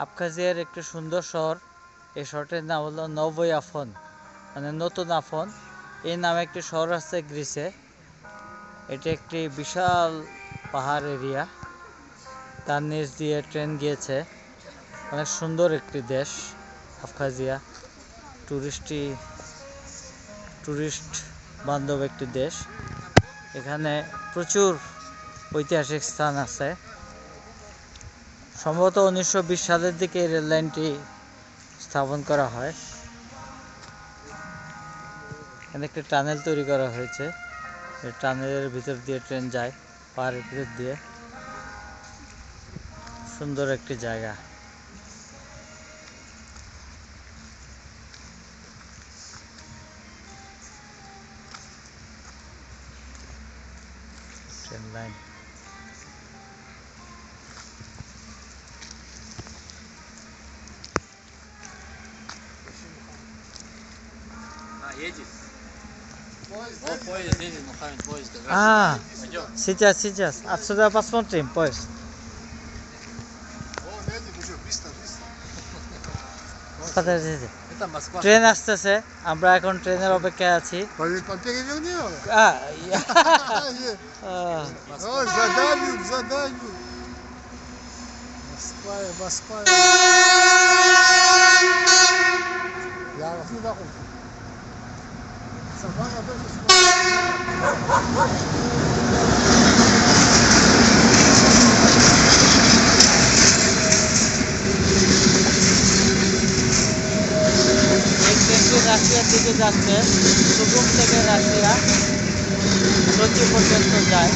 আবখাজিয়ার একটি সুন্দর শহর। এই শহরটির নাম হলো নভোই আফন, মানে নতুন আফন। এই নামে একটি শহর আছে গ্রিসে। এটি একটি বিশাল পাহাড় এরিয়া, তার নিচ দিয়ে ট্রেন গিয়েছে। অনেক সুন্দর একটি দেশ আবখাজিয়া, টুরিস্ট বান্ধব একটি দেশ। এখানে প্রচুর ঐতিহাসিক স্থান আছে। সম্ভবত 1920 সালের দিকে এই রেল লাইনটি স্থাপন করা হয়। এখানে একটি টানেল তৈরি করা হয়েছে, এই টানেলের ভিতর দিয়ে ট্রেন যায়, পাহাড়ের ভিতর দিয়ে। সুন্দর একটি জায়গা। Train line. Едет? Поезд едет, Мухаммед, поезд. Пойдем. Сейчас. Отсюда посмотрим поезд. Едет уже, быстро. Подождите. Это Москва. ট্রেন আসতেছে, আমরা এখন ট্রেনের অপেক্ষায় আছি। Переверни. আহ, Заданию. Москва. Я не дохожу. Собака тоже এই ট্রেনটি রাশিয়ার দিকে যাচ্ছে। সুগুম থেকে রাশিয়া সোচি পর্যন্ত যায়।